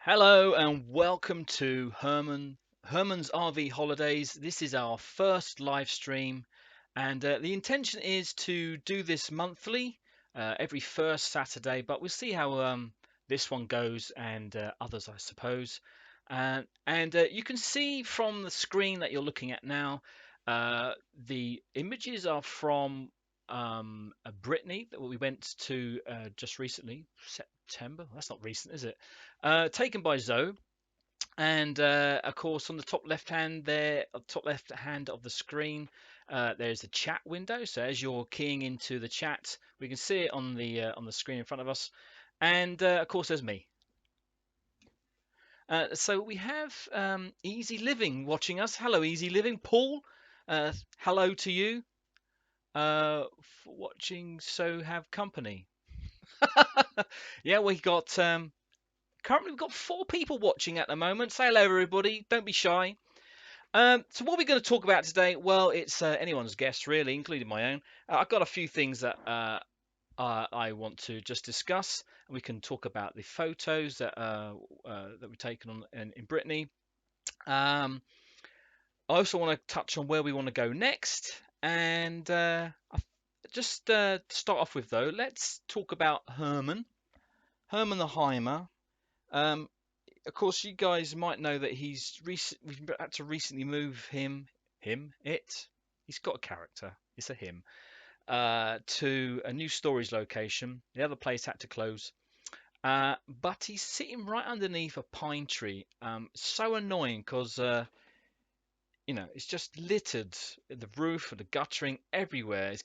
Hello and welcome to Herman's RV Holidays. This is our first live stream, and the intention is to do this monthly, every first Saturday. But we'll see how this one goes and others, I suppose. And you can see from the screen that you're looking at now, the images are from Brittany that we went to just recently, September. That's not recent, is it? Taken by Zoe, and of course on the top left hand there, top left hand of the screen, there's a chat window. So as you're keying into the chat, we can see it on the screen in front of us, and of course there's me. So we have Easy Living watching us. Hello, Easy Living. Paul, hello to you for watching. So have company. Yeah, we got currently we've got 4 people watching at the moment. Say hello, everybody. Don't be shy. So what are we going to talk about today? Well, it's anyone's guess, really, including my own. I've got a few things that I want to just discuss. We can talk about the photos that we've taken on in Brittany. Um, I also want to touch on where we want to go next. And just start off with, though, let's talk about Herman. Herman the Hymer. Um, of course, you guys might know that we've had to recently move it. He's got a character. It's a him. To a new storage location. The other place had to close. But he's sitting right underneath a pine tree. So annoying because it's just littered. The roof and the guttering everywhere.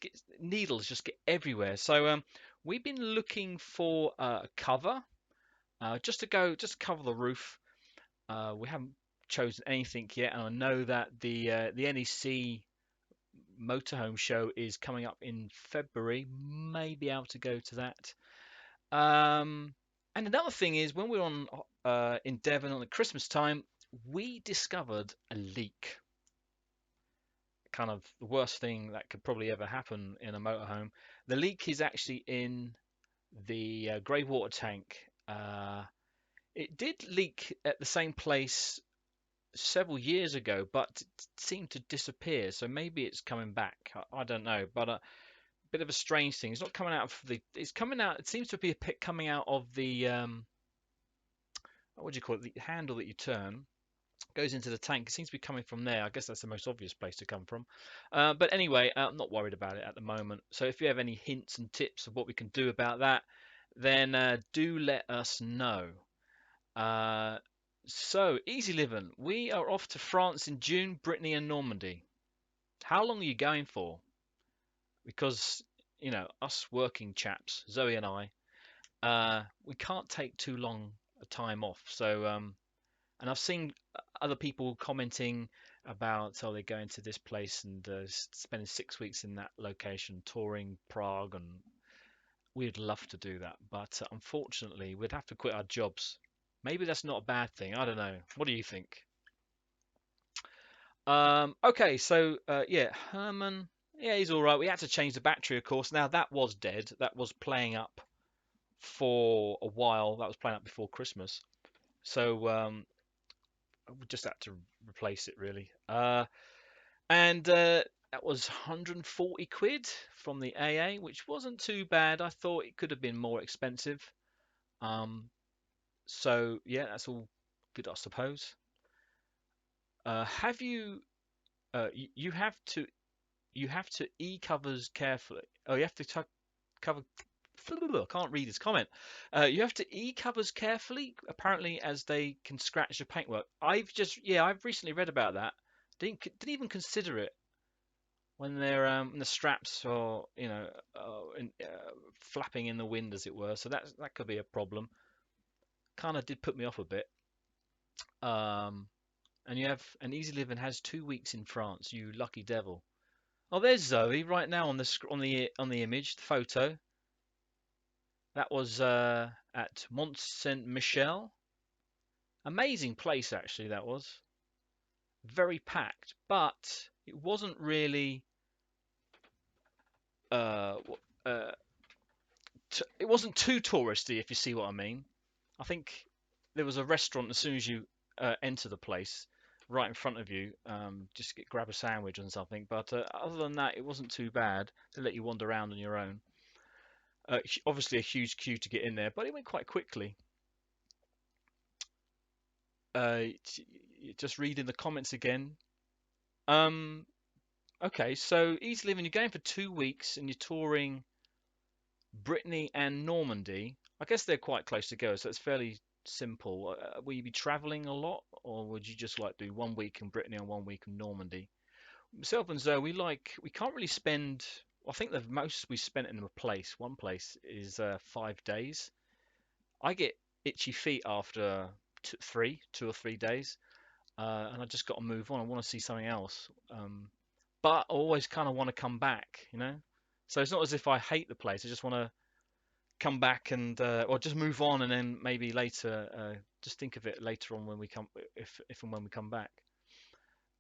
Needles just get everywhere. So we've been looking for a cover, just cover the roof. We haven't chosen anything yet, and I know that the NEC Motorhome show is coming up in February. May be able to go to that. Um, and another thing is, when we were on in Devon on the Christmas time, we discovered a leak. Kind of the worst thing that could probably ever happen in a motorhome. The leak is actually in the grey water tank. It did leak at the same place several years ago, but it seemed to disappear. So maybe it's coming back. I don't know, but a bit of a strange thing. It's not coming out of the. It's coming out. It seems to be a pit coming out of the what do you call it? The handle that you turn goes into the tank. It seems to be coming from there. I guess that's the most obvious place to come from. But anyway, I'm not worried about it at the moment. So if you have any hints and tips of what we can do about that, then do let us know. Uh, so, easy living. We are off to France in June, Brittany and Normandy. How long are you going for? Because, us working chaps, Zoe and I, we can't take too long a time off. So, and I've seen other people commenting about, they're going to this place and spending 6 weeks in that location, touring Prague, and we'd love to do that. But unfortunately, we'd have to quit our jobs. Maybe that's not a bad thing. I don't know. What do you think? Okay, so yeah, Herman. Yeah, he's all right. We had to change the battery, of course. Now that was dead. That was playing up for a while. That was playing up before Christmas. So we just had to replace it really. And that was 140 quid from the AA, which wasn't too bad. I thought it could have been more expensive. Um, so yeah, that's all good, I suppose. Have you? You have to e-covers carefully. Oh, you have to cover. I can't read this comment. You have to e-covers carefully, apparently, as they can scratch the paintwork. I've recently read about that. Didn't even consider it when they're the straps are flapping in the wind, as it were. So that could be a problem. Kind of did put me off a bit. Um, and you have an Easy Living has 2 weeks in France. You lucky devil. Oh, there's Zoe right now on the image, the photo. That was at Mont Saint Michel. Amazing place, actually. That was very packed, but it wasn't really. Uh, it wasn't too touristy, if you see what I mean. I think there was a restaurant as soon as you enter the place, right in front of you. Just grab a sandwich and something. But other than that, it wasn't too bad. To let you wander around on your own. Obviously, a huge queue to get in there, but it went quite quickly. Uh, just reading the comments again. Um, okay, so easy living. You're going for 2 weeks and you're touring Brittany and Normandy. I guess they're quite close to go, so it's fairly simple. Will you be traveling a lot, or would you just like do 1 week in Brittany and 1 week in Normandy? Myself and Zoe, we can't really spend. I think the most we spent in a place, one place, is 5 days. I get itchy feet after 2 or 3 days, and I just got to move on. I want to see something else, but I always kind of want to come back, you know. So it's not as if I hate the place. I just want to come back and or just move on, and then maybe later, just think of it later on when we come, if and when we come back.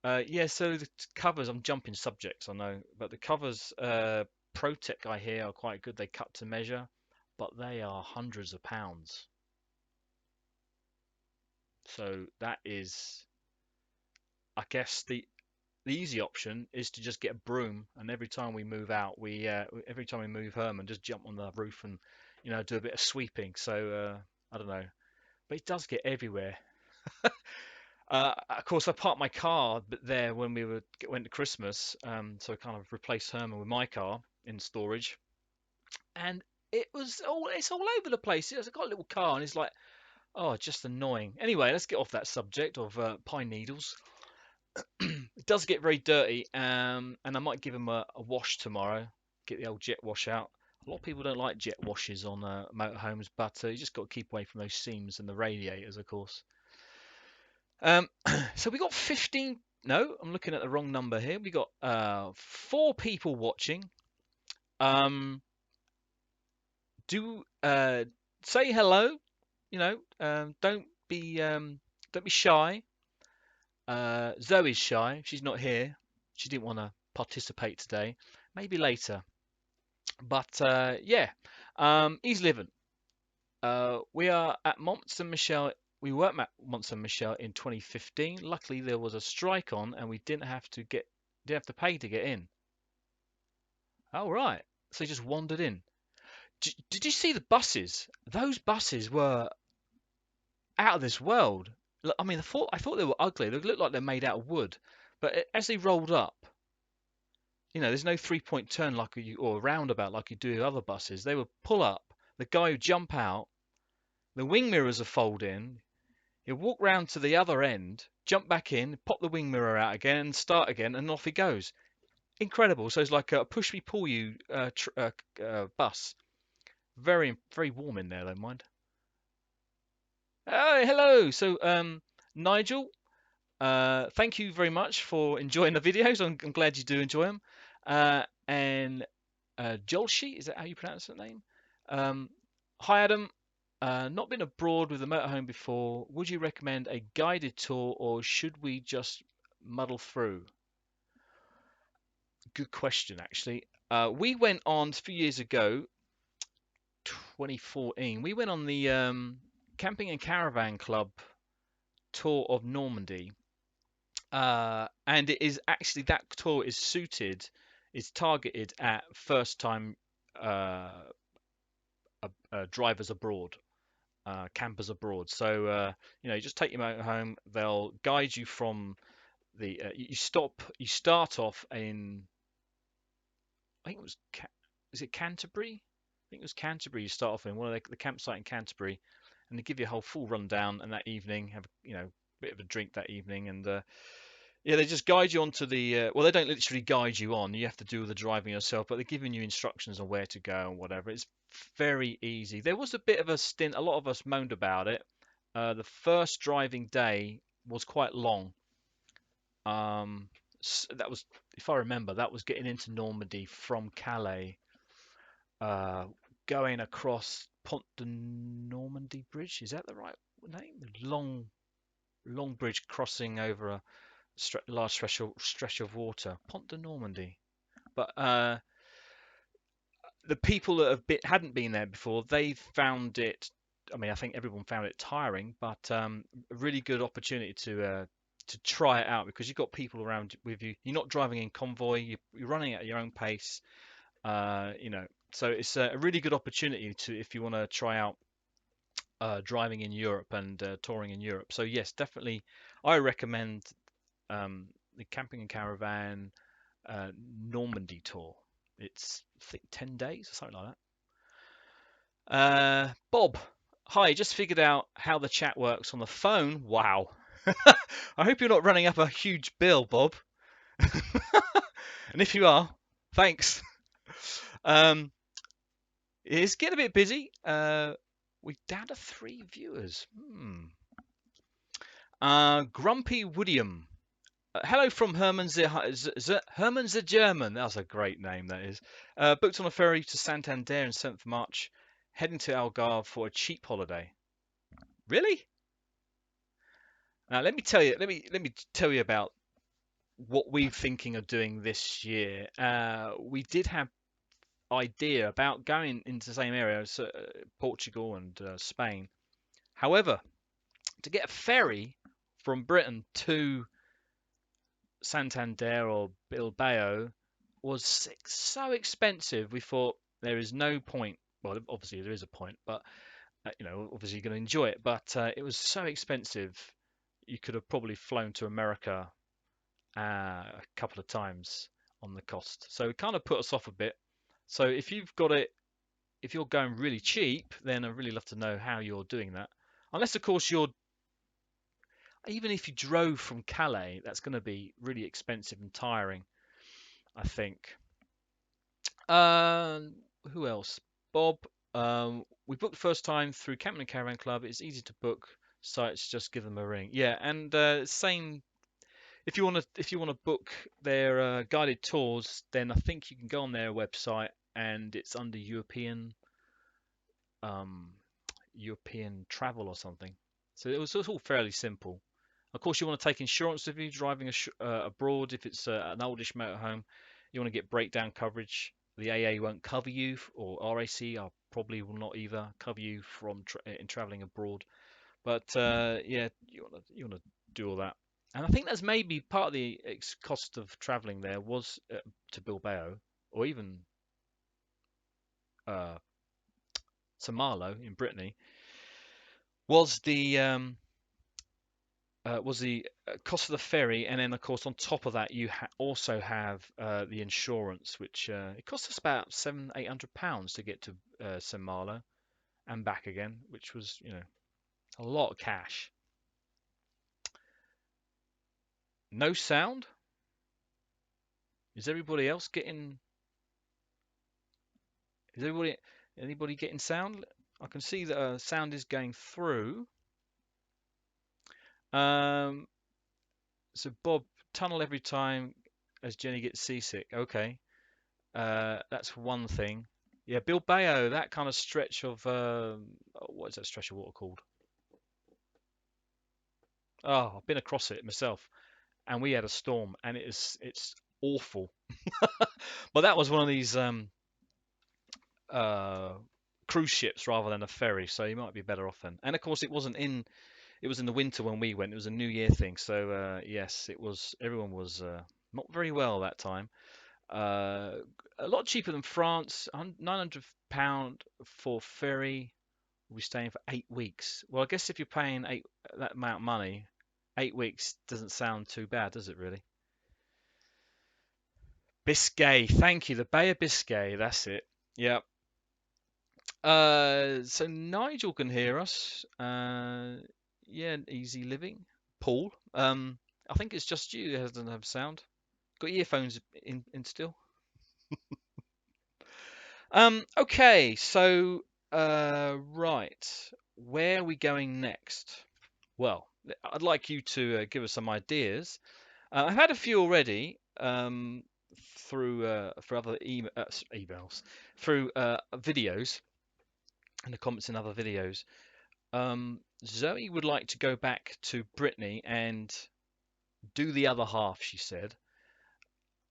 Yeah, so the covers, I'm jumping subjects, I know, but the covers, ProTech, I hear, are quite good. They cut to measure, but they are hundreds of pounds. So that is, I guess, the easy option is to just get a broom, and every time we move out, every time we move Herman, just jump on the roof and do a bit of sweeping. So I don't know, but it does get everywhere. Of course, I parked my car there when went to Christmas, so I kind of replaced Herman with my car in storage, and it's all over the place. I've got a little car, and it's like, oh, just annoying. Anyway, let's get off that subject of pine needles. It does get very dirty, and I might give them a wash tomorrow. Get the old jet wash out. A lot of people don't like jet washes on motorhomes, but you just got to keep away from those seams and the radiators, of course. Um, so we got 15. No, I'm looking at the wrong number here. We got 4 people watching. Um, do say hello. Don't be shy. Zoe's shy. She's not here. She didn't want to participate today. Maybe later. But yeah, he's living. We are at Mont Saint Michel. We were at Mont Saint Michel in 2015. Luckily, there was a strike on, and we didn't have to pay to get in. Oh right. So you just wandered in. Did you see the buses? Those buses were out of this world. I mean, I thought they were ugly. They looked like they're made out of wood. But as they rolled up, there's no 3-point turn or roundabout like you do with other buses. They would pull up, the guy would jump out, the wing mirrors would fold in, he'll walk round to the other end, jump back in, pop the wing mirror out again, and start again, and off he goes. Incredible. So it's like a push me pull you bus. Very very warm in there though, mind. Oh, hello. So Nigel, thank you very much for enjoying the videos. I'm glad you do enjoy them. And Jolshi, is that how you pronounce that name? Um, Hi Adam, not been abroad with a motorhome before. Would you recommend a guided tour or should we just muddle through? Good question, actually. We went on a few years ago, 2014. We went on the Camping and Caravan Club tour of Normandy. And it is actually that tour is targeted at first time uh, drivers abroad, campers abroad. So you just take your motor home. They'll guide you from you start off in, I think it was is it Canterbury? I think it was Canterbury. You start off in one of the campsite in Canterbury, and they give you a whole full rundown. And that evening, have a bit of a drink that evening, and yeah, they just guide you onto the. Well, they don't literally guide you on. You have to do the driving yourself, but they're giving you instructions on where to go and whatever. It's very easy. There was a bit of a stint. A lot of us moaned about it. The first driving day was quite long. That was, if I remember, that was getting into Normandy from Calais, uh, going across Pont de Normandy Bridge. Is that the right name? Long bridge crossing over a large stretch of water, Pont de Normandy. But the people that hadn't been there before, they found it I mean, I think everyone found it tiring, but a really good opportunity to try it out because you've got people around with you. You're not driving in convoy. You're running at your own pace. You know, so it's a really good opportunity to if you want to try out driving in Europe and touring in Europe. So yes, definitely, I recommend the camping and caravan Normandy tour. It's I think 10 days or something like that. Bob, hi, just figured out how the chat works on the phone. Wow. I hope you're not running up a huge bill, Bob. And if you are, thanks. Um, it's getting a bit busy. We're down to 3 viewers. Grumpy Woodium. Hello from Herman Herman the German. That's a great name, that is. Booked on a ferry to Santander on 7th March, heading to Algarve for a cheap holiday. Really? Now let me tell you. Let me tell you about what we're thinking of doing this year. We did have idea about going into the same area as Portugal and Spain. However, to get a ferry from Britain to Santander or Bilbao was so expensive. We thought there is no point. Well, obviously there is a point, but you know, obviously you're going to enjoy it. But it was so expensive. You could have probably flown to America a couple of times on the cost. So it kind of put us off a bit. So if you've got it, if you're going really cheap, then I'd really love to know how you're doing that. Unless, of course, you're even if you drove from Calais, that's going to be really expensive and tiring, I think. Um, who else? Bob. We booked the first time through Camping and Caravan Club. It's easy to book sites. Just give them a ring. Yeah, and same. If you want to book their guided tours, then I think you can go on their website and it's under um, European travel or something. So it's all fairly simple. Of course, you want to take insurance with you driving abroad. If it's an oldish motorhome, you want to get breakdown coverage. The AA won't cover you, or RAC probably will not either cover you from in traveling abroad. But yeah, you want to do all that. And I think that's maybe part of the cost of traveling there was to Bilbao or even uh, to Marlow in Brittany was the cost of the ferry, and then of course on top of that you also have the insurance, which it costs us about £700-800 to get to St Malo and back again, which was a lot of cash. No sound. Is everybody else getting? Is anybody getting sound? I can see that sound is going through. Um, so Bob, tunnel every time as Jenny gets seasick. Okay. That's one thing. Yeah, Bilbao, that kind of stretch of what is that stretch of water called? Oh, I've been across it myself, and we had a storm, and it's awful. But that was one of these uh, cruise ships rather than a ferry, so you might be better off then. And of course, it was in the winter when we went. It was a New Year thing, so yes, it was. Everyone was not very well that time. Uh, a lot cheaper than France. £900 for ferry. We'll be staying for 8 weeks. Well, I guess if you're paying that amount of money, 8 weeks doesn't sound too bad, does it really? Biscay, thank you. The Bay of Biscay, that's it. Yeah. So Nigel can hear us. Yeah, easy living. Paul. I think it's just you that doesn't have sound. Got earphones in still. Okay, so right, where are we going next? Well, I'd like you to give us some ideas. I've had a few already through for other emails, through videos and the comments in other videos. Zoe would like to go back to Brittany and do the other half, she said.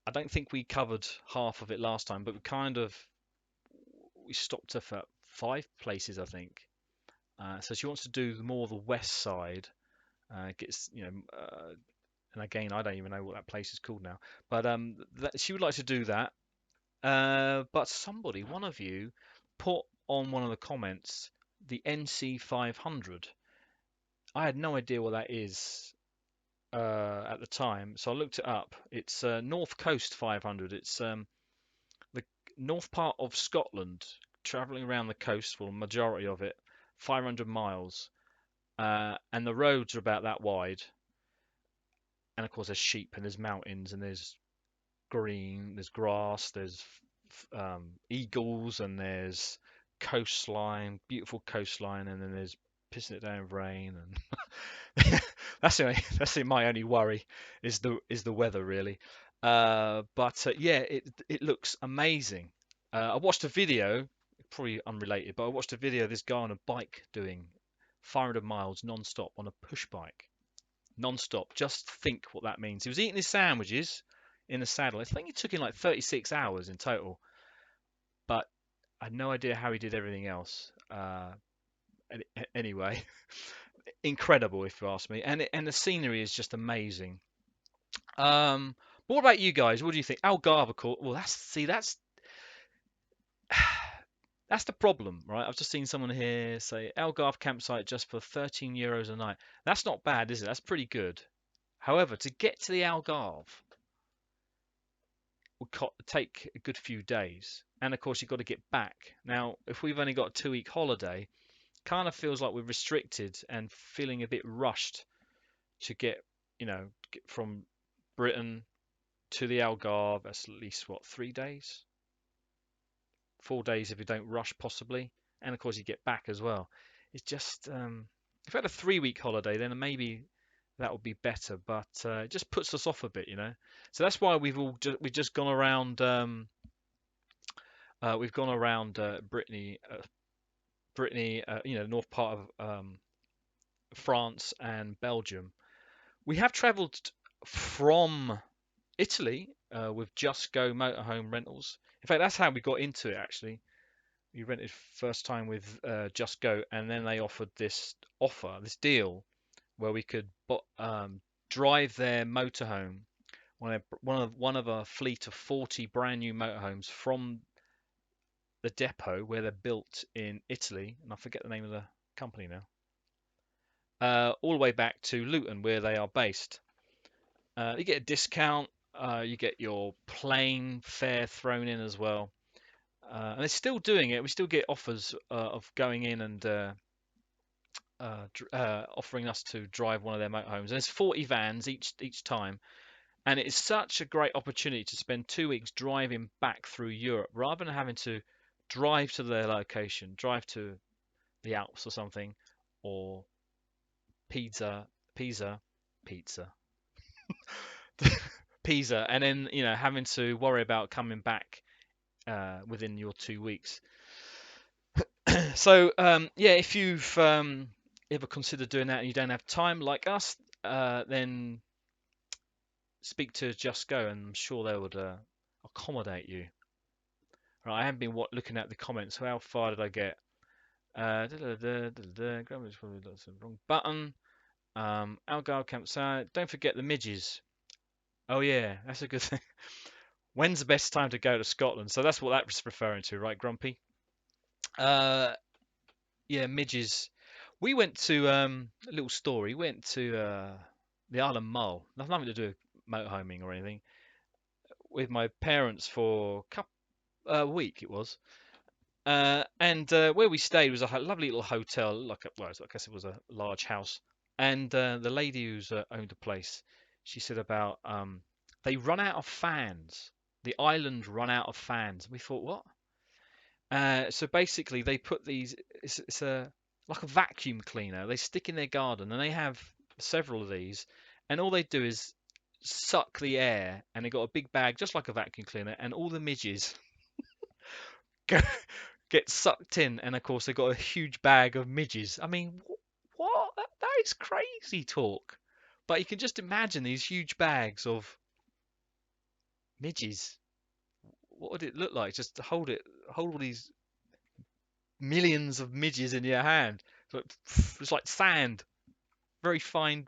I don't think we covered half of it last time, but we stopped her for 5 places, I think. So she wants to do more the west side. Gets and again, I don't even know what that place is called now. But she would like to do that. But somebody, one of you, put on one of the comments the NC 500. I had no idea what that is at the time, so I looked it up. It's North Coast 500. It's the north part of Scotland, traveling around the coast, well, majority of it, 500 miles, and the roads are about that wide. And of course, there's sheep and there's mountains and there's green, there's grass, there's eagles, and there's coastline, beautiful coastline, and then there's pissing it down with rain, and that's my only worry is the weather really. But yeah, it looks amazing. I watched a video, probably unrelated, but I watched a video of this guy on a bike doing 500 miles non-stop on a push bike, non-stop. Just think what that means. He was eating his sandwiches in the saddle. I think it took him like 36 hours in total, but I had no idea how he did everything else. Anyway, incredible if you ask me, and the scenery is just amazing. But what about you guys? What do you think? Algarve, of course. Well, that's the problem, right? I've just seen someone here say Algarve campsite just for €13 a night. That's not bad, is it? That's pretty good. However, to get to the Algarve would take a good few days, and of course you've got to get back. Now, if we've only got a 2 week holiday, kind of feels like we're restricted and feeling a bit rushed to get from Britain to the Algarve. That's at least what, 3 days, 4 days if you don't rush, possibly. And of course, you get back as well. It's just if I had a 3 week holiday, then maybe that would be better. But it just puts us off a bit. So that's why we've just gone around. We've gone around Brittany, north part of France and Belgium. We have travelled from Italy with Just Go motorhome rentals. In fact, that's how we got into it actually. We rented first time with Just Go, and then they offered this deal where we could drive their motorhome, one of a fleet of 40 brand new motorhomes from the depot where they're built in Italy, and I forget the name of the company now, all the way back to Luton where they are based. You get a discount. You get your plane fare thrown in as well. And they're still doing it. We still get offers of going in and offering us to drive one of their motorhomes. And it's 40 vans each time. And it is such a great opportunity to spend 2 weeks driving back through Europe rather than having to drive to their location, drive to the Alps or something, or Pisa, pizza, Pisa, and then having to worry about coming back within your 2 weeks. So yeah, if you've ever considered doing that and you don't have time like us, then speak to Just Go, and I'm sure they would accommodate you. Right, I haven't been looking at the comments. So how far did I get? Grammar's probably the wrong button. Algarve campsite. Don't forget the midges. Oh yeah, that's a good thing. When's the best time to go to Scotland? So that's what that was referring to, right, Grumpy? Uh, yeah, midges. We went to a little story. We went to the Isle of Mull. Nothing to do with motorhoming or anything. With my parents for a week it was. And where we stayed was a lovely little hotel, I guess it was a large house. And the lady who's owned the place, she said about they run out of fans. The island run out of fans. We thought, what? So basically, they put these. It's a like a vacuum cleaner. They stick in their garden, and they have several of these. And all they do is suck the air, and they got a big bag, just like a vacuum cleaner, and all the midges go, get sucked in. And of course, they got a huge bag of midges. I mean, what? That is crazy talk. But you can just imagine these huge bags of midges. What would it look like? Just to hold all these millions of midges in your hand. So it's like sand, very fine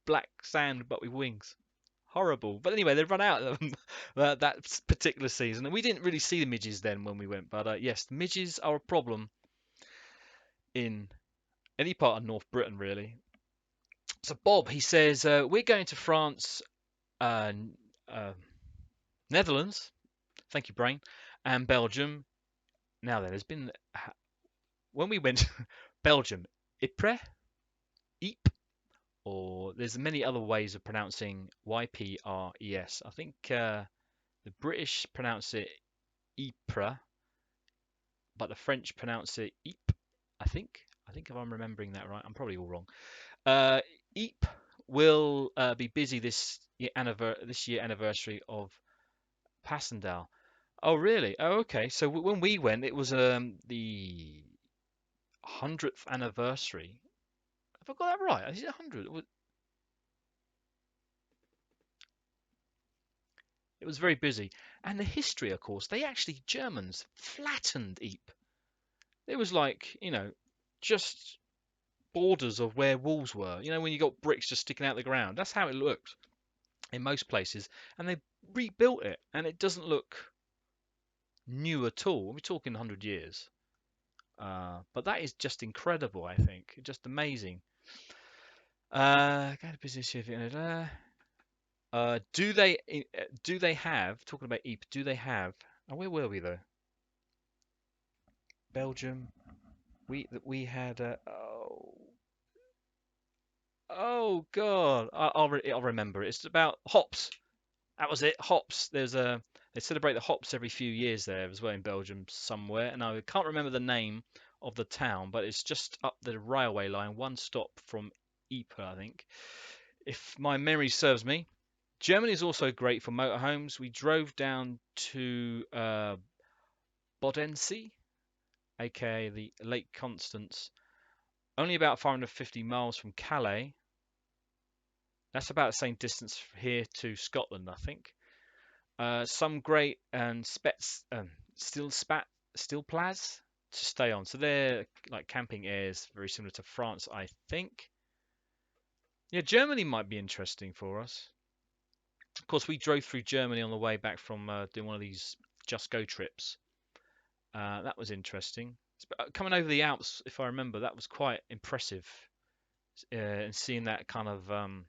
black sand, but with wings. Horrible. But anyway, they've run out of them that particular season, and we didn't really see the midges then when we went. But yes, the midges are a problem in any part of North Britain, really. So Bob, he says, we're going to France, uh, uh, Netherlands. Thank you, Brain, and Belgium. Now then, there's been when we went Belgium, Ypres, Ypres, or there's many other ways of pronouncing Ypres. I think the British pronounce it Ypres, but the French pronounce it Ypres. I think. I think if I'm remembering that right, I'm probably all wrong. Uh, Ypres will be busy this year anniversary of Passendale. Oh, really? Oh, okay. So when we went, it was the 100th anniversary. Have I got that right? Is it 100? It was very busy. And the history, of course, they actually, Germans, flattened Ypres. It was like, just borders of where walls were. When you got bricks just sticking out the ground. That's how it looked in most places. And they rebuilt it, and it doesn't look new at all. We're talking 100 years. But that is just incredible, I think. Just amazing. Go to business here. Do they have, talking about Ypres, do they have, oh, where were we though? Belgium. We had, oh God, I'll remember it. It's about hops. That was it, hops. They celebrate the hops every few years there as well in Belgium somewhere, and I can't remember the name of the town, but it's just up the railway line, one stop from Ypres, I think, if my memory serves me. Germany is also great for motorhomes. We drove down to Bodensee, aka the Lake Constance, only about 550 miles from Calais. That's about the same distance here to Scotland, I think. Some great and steel plaz to stay on. So they're like camping airs, very similar to France, I think. Yeah, Germany might be interesting for us. Of course, we drove through Germany on the way back from doing one of these Just Go trips. That was interesting. Coming over the Alps, if I remember, that was quite impressive. And seeing that kind of, I'm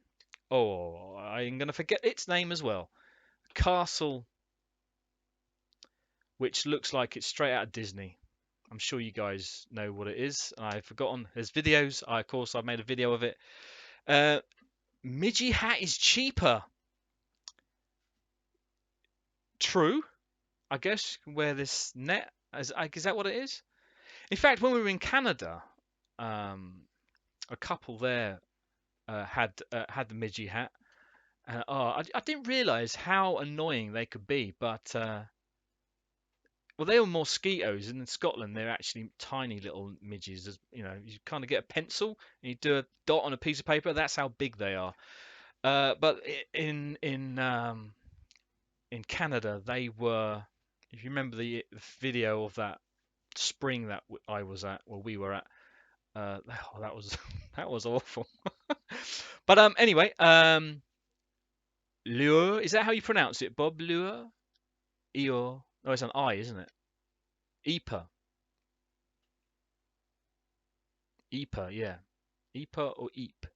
going to forget its name as well. Castle, which looks like it's straight out of Disney. I'm sure you guys know what it is. I've forgotten. There's videos. Of course, I've made a video of it. Midgie hat is cheaper. True. I guess wear this net. Is that what it is? In fact, when we were in Canada, a couple there had the Midgie hat. I didn't realise how annoying they could be, but well, they were mosquitoes, and in Scotland they're actually tiny little midges. You kind of get a pencil and you do a dot on a piece of paper. That's how big they are. But in Canada, they were. If you remember the video of that spring that I was at, or we were at, that was that was awful. But anyway, Lure, is that how you pronounce it, Bob? Lure, Eor. Oh, it's an I, isn't it? Epa, Epa, yeah, Epa or Eep.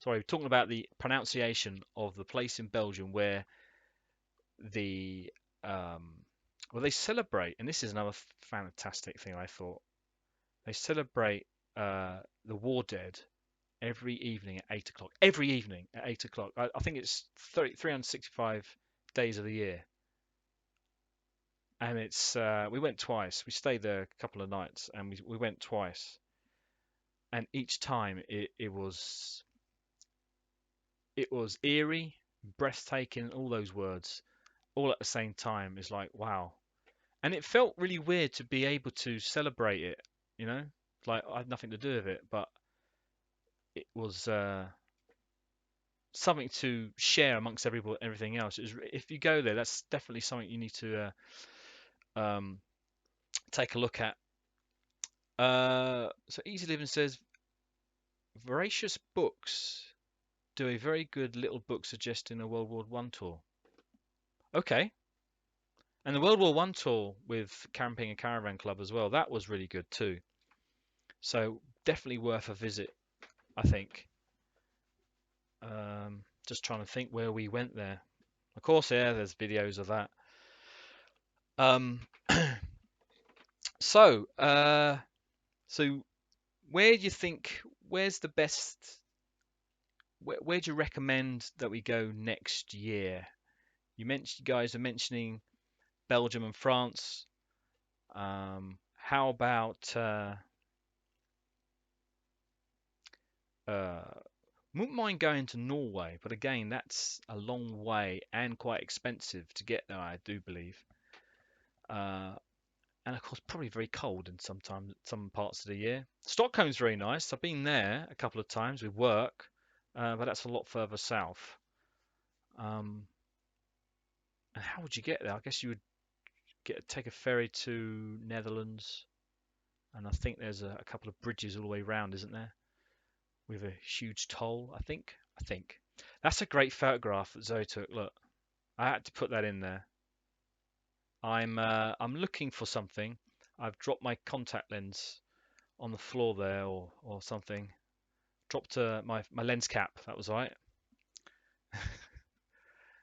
Sorry, we're talking about the pronunciation of the place in Belgium where the well, they celebrate, and this is another fantastic thing I thought. They celebrate the war dead every evening at 8 o'clock. Every evening at 8 o'clock. I think it's 365 days of the year, and it's we went twice. We stayed there a couple of nights, and we went twice, and each time it was eerie, breathtaking, all those words, all at the same time. Is like wow, and it felt really weird to be able to celebrate it. You know, like I had nothing to do with it, but it was something to share amongst everything else. If you go there, that's definitely something you need to um, take a look at. So Easy Living says voracious books do a very good little book suggesting a World War One tour. Okay. And the World War One tour with Camping and Caravan Club as well, that was really good too. So definitely worth a visit, I think. Just trying to think where we went there. Of course, yeah, there's videos of that. Um, so, uh, so where do you think, where's the best, where do you recommend that we go next year? You guys are mentioning Belgium and France. How about uh, wouldn't mind going to Norway, but again, that's a long way and quite expensive to get there, I do believe. Uh, and of course, probably very cold in some parts of the year. Stockholm's very nice. I've been there a couple of times with work, but that's a lot further south. Um, and how would you get there? I guess you would take a ferry to Netherlands, and I think there's a couple of bridges all the way around, isn't there? With a huge toll, I think. That's a great photograph that Zoe took. Look, I had to put that in there. I'm looking for something. I've dropped my contact lens on the floor there, or something. Dropped my lens cap. That was right.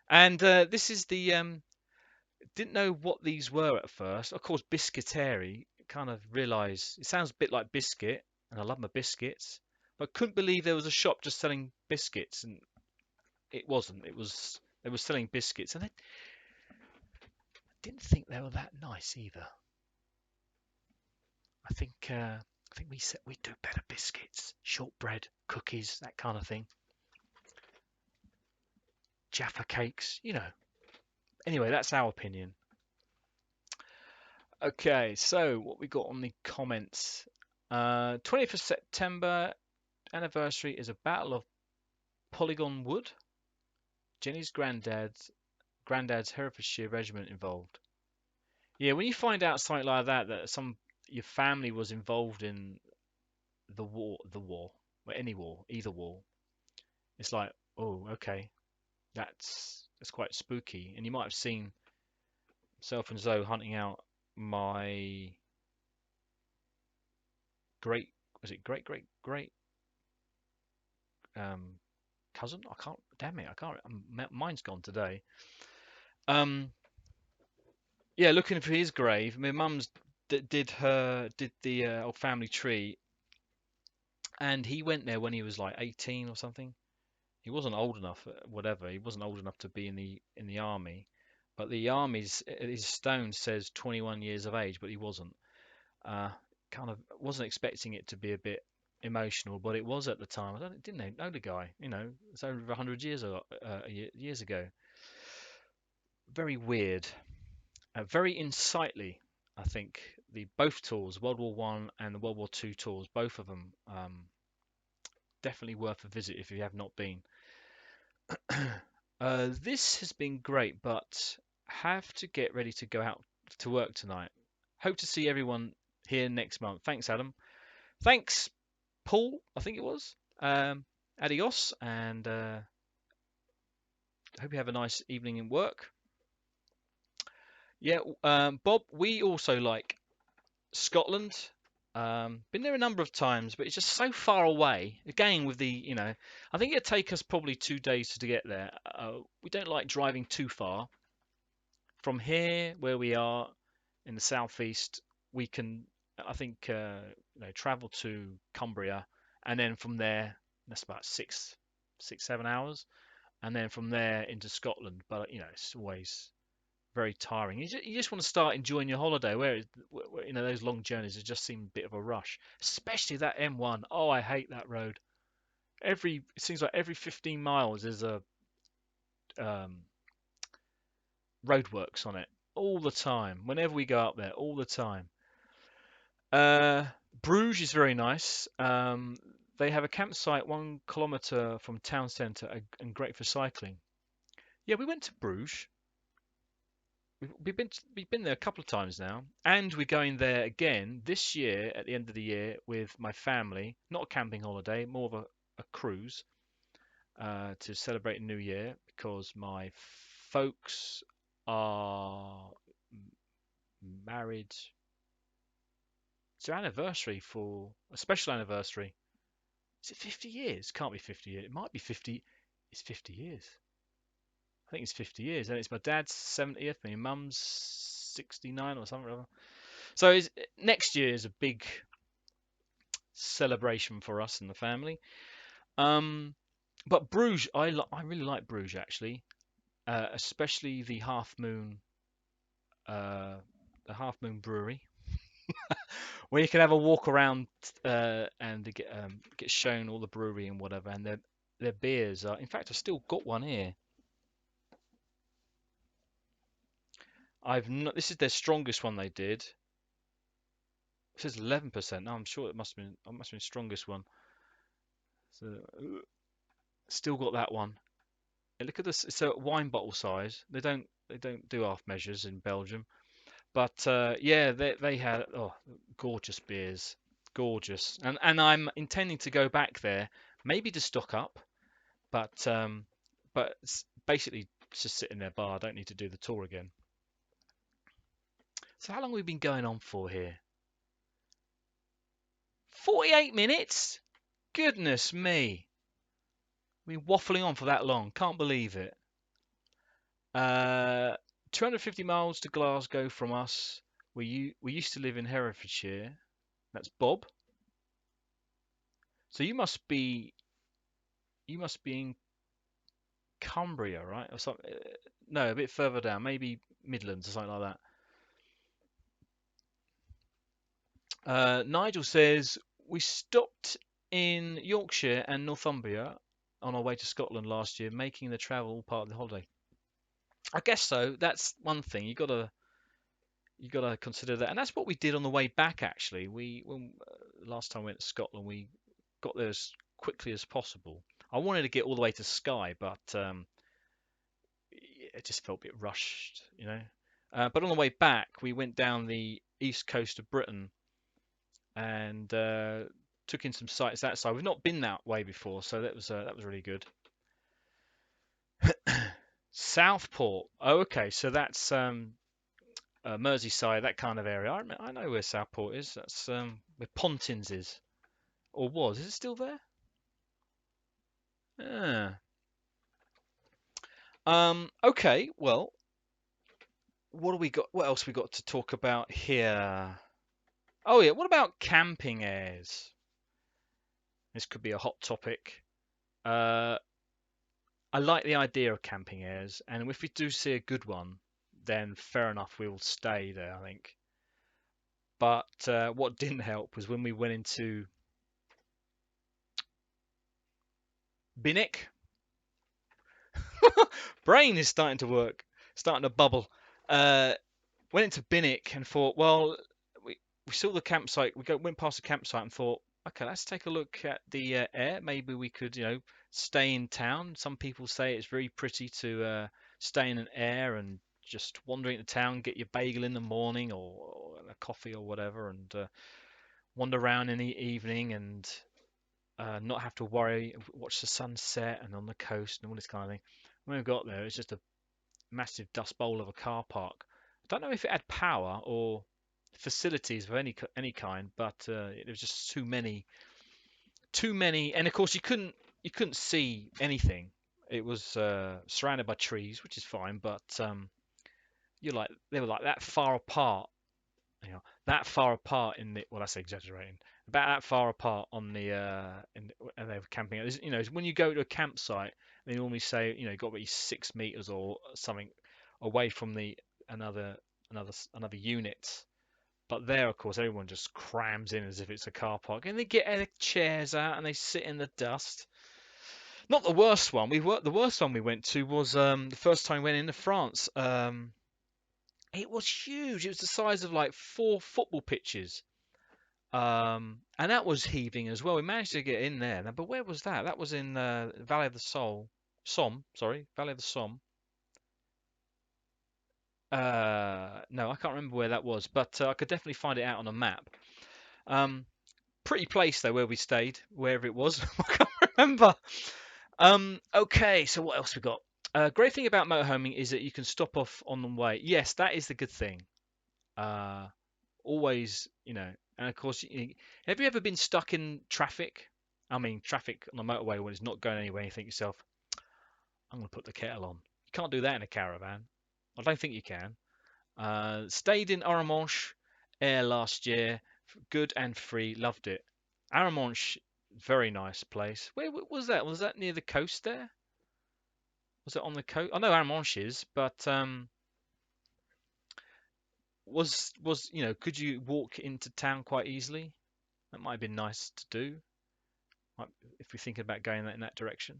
And this is the didn't know what these were at first. Of course, biscuiterie. Kind of realised it sounds a bit like biscuit, and I love my biscuits, but couldn't believe there was a shop just selling biscuits, and it wasn't. It was they were selling biscuits, and I didn't think they were that nice either. I think we do better biscuits, shortbread, cookies, that kind of thing. Jaffa cakes, you know. Anyway, that's our opinion. Okay, so what we got on the comments? 20th of September anniversary is a Battle of Polygon Wood. Jenny's granddad's Herefordshire regiment involved. Yeah, when you find out something like that, that your family was involved in the war, or any war, either war, it's like, oh, okay, that's quite spooky. And you might have seen self and Zoe hunting out my great, was it great um, cousin? I can't, damn it, I can't. Mine's gone today. Um, yeah, looking for his grave. My mum's did the old family tree, and he went there when he was like 18 or something. He wasn't old enough, whatever. He wasn't old enough to be in the army, but the army's his stone says 21 years of age, but he wasn't. Uh, kind of wasn't expecting it to be a bit emotional, but it was at the time. Didn't know the guy. You know, it's over 100 years ago. Very weird. Very insightly. I think the both tours, World War One and the World War Two tours, both of them, definitely worth a visit if you have not been. This has been great, but have to get ready to go out to work tonight. Hope to see everyone here next month. Thanks, Adam. Thanks, Paul. I think it was. Adios, and hope you have a nice evening in work. Yeah, Bob. We also like Scotland. Been there a number of times, but it's just so far away. Again, with I think it'd take us probably 2 days to get there. We don't like driving too far. From here, where we are in the southeast, we can, I think, travel to Cumbria, and then from there, that's about 7 hours, and then from there into Scotland. But it's always very tiring. You just want to start enjoying your holiday, where those long journeys it just seem a bit of a rush, especially that M1. Oh, I hate that road. It seems like every 15 miles there's a um, roadworks on it all the time. Whenever we go up there, all the time. Uh, Bruges is very nice. They have a campsite 1 kilometer from town centre and great for cycling. Yeah, we went to Bruges. we've been there a couple of times now, and we're going there again this year at the end of the year with my family. Not a camping holiday, more of a cruise to celebrate New Year because my folks are married. It's their anniversary for a special anniversary. Is it 50 years? Can't be 50 years. It might be 50. It's 50 years. I think it's 50 years. And it's my dad's 70th, my mum's 69 or something. So next year is a big celebration for us and the family. Um, but Bruges, I really like Bruges actually, especially uh, the Half Moon Brewery, where you can have a walk around and get shown all the brewery and whatever, and their beers are. In fact, I've still got one here. I've not. This is their strongest one they did. It says 11%. No, I'm sure it must have been strongest one. So still got that one. And look at this. It's a wine bottle size. They don't do half measures in Belgium. But yeah, they had gorgeous beers, gorgeous. And I'm intending to go back there, maybe to stock up, but basically just sit in their bar. I don't need to do the tour again. So how long have we been going on for here? 48 minutes? Goodness me. We've been waffling on for that long. Can't believe it. Uh, 250 miles to Glasgow from us. We used to live in Herefordshire. That's Bob. So you must be in Cumbria, right? Or something. No, a bit further down, maybe Midlands or something like that. Nigel says we stopped in Yorkshire and Northumbria on our way to Scotland last year, making the travel part of the holiday. I guess so. That's one thing you gotta consider that, and that's what we did on the way back. Actually, when last time we went to Scotland, we got there as quickly as possible. I wanted to get all the way to Skye, but it just felt a bit rushed, you know. But on the way back, we went down the east coast of Britain and took in some sights that side. We've not been that way before, so that was really good. Southport. Oh, okay, so that's Merseyside, that kind of area. I know where Southport is. That's where Pontins is, or was. Is it still there? Yeah. Okay. Well, what do we got? What else we got to talk about here? Oh yeah. What about camping airs? This could be a hot topic. Uh, I like the idea of camping airs, and if we do see a good one, then fair enough, we'll stay there, I think. But what didn't help was when we went into Binnick. Brain is starting to work, starting to bubble. Uh, Went into Binnick and thought, well, we, we saw the campsite. Went past the campsite and thought, okay, let's take a look at the air. Maybe we could, stay in town. Some people say it's very pretty to stay in an air and just wandering into town, get your bagel in the morning or a coffee or whatever, and wander around in the evening and not have to worry, watch the sunset and on the coast and all this kind of thing. When we got there, it's just a massive dust bowl of a car park. I don't know if it had power or facilities of any kind, but there was just too many, and of course you couldn't see anything. It was surrounded by trees, which is fine, but you're like they were like that far apart, that far apart in the well, that's exaggerating. About that far apart on the and they were camping. When you go to a campsite, they normally say you've got to be 6 meters or something away from the another another unit. But there, of course, everyone just crams in as if it's a car park, and they get their chairs out and they sit in the dust. Not the worst one. The worst one we went to was the first time we went into France. It was huge. It was the size of like 4 football pitches. And that was heaving as well. We managed to get in there. But where was that? That was in Valley of the Somme. Sorry, Valley of the Somme. No, I can't remember where that was, but I could definitely find it out on a map. Um, Pretty place though where we stayed, wherever it was. I can't remember. Okay, so what else we got? Great thing about motorhoming is that you can stop off on the way. Yes, that is the good thing. Uh, Always, and of course, have you ever been stuck in traffic? I mean, traffic on the motorway when it's not going anywhere. You think to yourself, I'm going to put the kettle on. You can't do that in a caravan. I don't think you can. Stayed in Arromanches Air last year. Good and free. Loved it. Arromanches, very nice place. Where was that? Was that near the coast there? Was it on the coast? I know Arromanches is, but could you walk into town quite easily? That might have been nice to do, if we're thinking about going in that direction.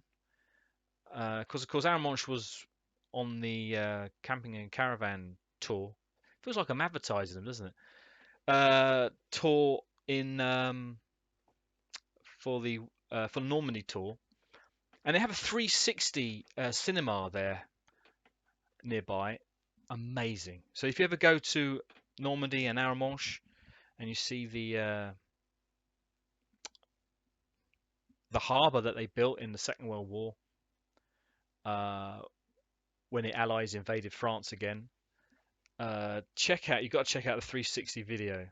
Because of course Arromanches was on the camping and caravan tour. Feels like I'm advertising them, doesn't it? Tour in for the Normandy tour, and they have a 360 cinema there nearby. Amazing. So if you ever go to Normandy and Arromanches and you see the harbour that they built in the Second World War, uh, when the Allies invaded France again, you've got to check out the 360 video.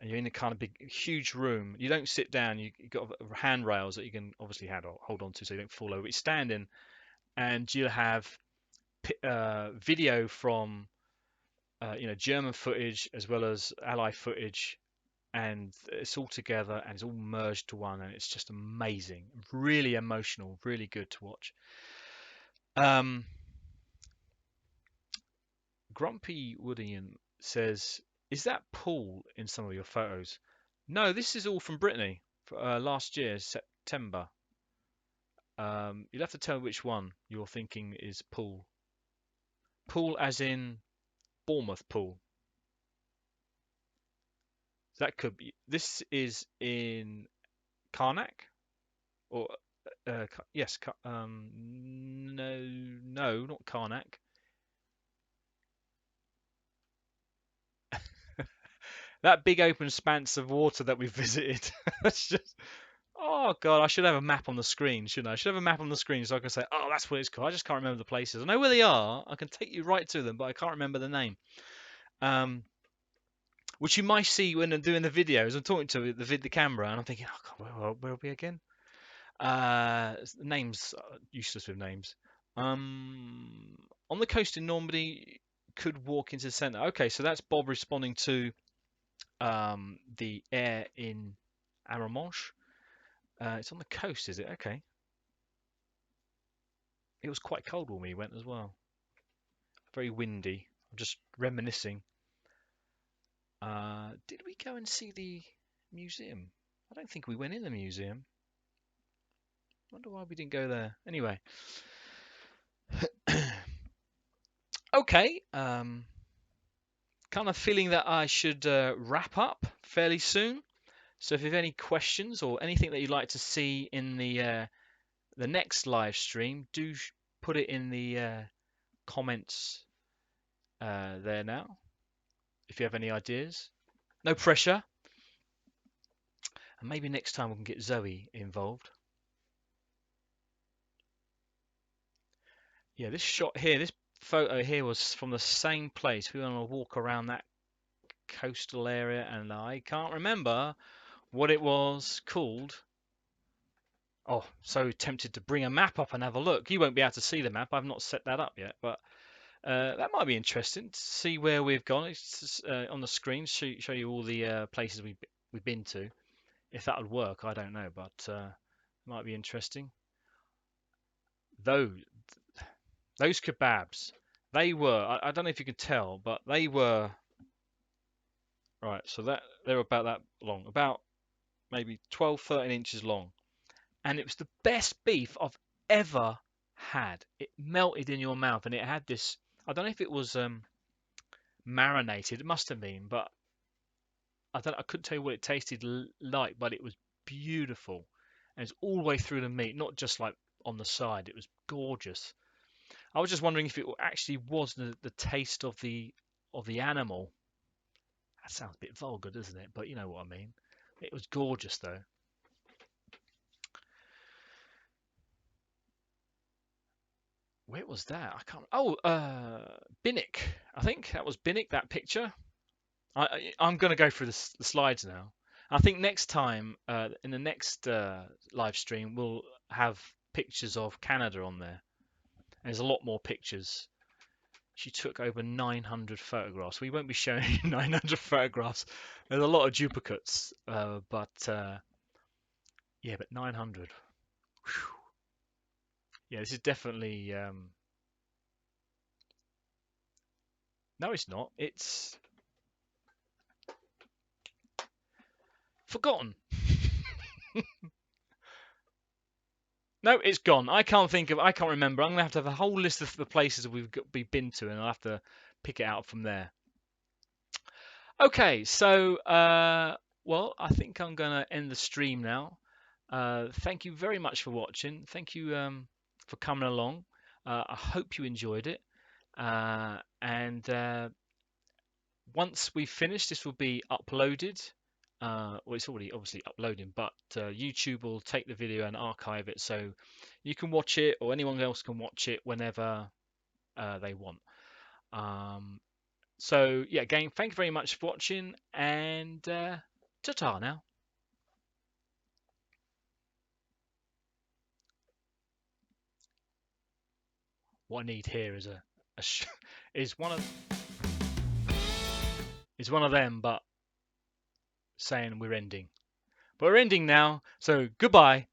And you're in a kind of big, huge room. You don't sit down. You've got handrails that you can obviously hold on to so you don't fall over. You're standing, and you'll have video from German footage as well as Allied footage, and it's all together and it's all merged to one, and it's just amazing, really emotional, really good to watch. Um, Grumpy Woodian says, "Is that Paul in some of your photos?" No, this is all from Brittany last year, September. You'll have to tell me which one you're thinking is Paul. Paul as in Bournemouth Pool. That could be. This is in Karnak, or yes, no, no, not Karnak. That big open expanse of water that we visited. That's just. Oh god, I should have a map on the screen, shouldn't I? I should have a map on the screen so I can say, oh, that's what it's called. I just can't remember the places. I know where they are. I can take you right to them, but I can't remember the name. Which you might see when I'm doing the videos. I'm talking to the camera, and I'm thinking, oh god, where are we again? Names useless with names. On the coast in Normandy, could walk into the centre. Okay, so that's Bob responding to the air in Arromanches. It's on the coast, is it? Okay. It was quite cold when we went as well. Very windy. I'm just reminiscing. Did we go and see the museum? I don't think we went in the museum. Wonder why we didn't go there. Anyway. Okay. Kind of feeling that I should wrap up fairly soon. So if you have any questions or anything that you'd like to see in the next live stream, do put it in the comments there now. If you have any ideas, no pressure, and maybe next time we can get Zoe involved. Yeah, this shot here, this photo here was from the same place. We were on a walk around that coastal area, and I can't remember what it was called. Oh, so tempted to bring a map up and have a look. You won't be able to see the map. I've not set that up yet, but that might be interesting to see where we've gone. It's on the screen, show you all the places we've been to. If that would work, I don't know, but it might be interesting. Those kebabs, they were. I don't know if you can tell, but they were right. So they were about that long, about maybe 12, 13 inches long, and it was the best beef I've ever had. It melted in your mouth, and it had this. I don't know if it was marinated. It must have been, but I couldn't tell you what it tasted like, but it was beautiful, and it's all the way through the meat, not just like on the side. It was gorgeous. I was just wondering if it actually was the taste of the animal. That sounds a bit vulgar, doesn't it? But you know what I mean. It was gorgeous though. Where was that? I can't. Oh, Binnick. I think that was Binnick. That picture. I'm going to go through the slides now. I think next time, in the next live stream, we'll have pictures of Canada on there. There's a lot more pictures. She took over 900 photographs. We won't be showing 900 photographs. There's a lot of duplicates, but yeah, but 900. Whew. Yeah, this is definitely. No, it's not. It's forgotten. No, it's gone. I can't think of. I can't remember. I'm gonna have to have a whole list of the places we've been to, and I'll have to pick it out from there. Okay, so well, I think I'm gonna end the stream now. Thank you very much for watching. Thank you for coming along. I hope you enjoyed it. And once we've finished, this will be uploaded. Well, it's already obviously uploading, but YouTube will take the video and archive it, so you can watch it, or anyone else can watch it whenever they want. So yeah, again, thank you very much for watching, and ta-ta now. What I need here is is one of them, but saying we're ending. But we're ending now, so goodbye.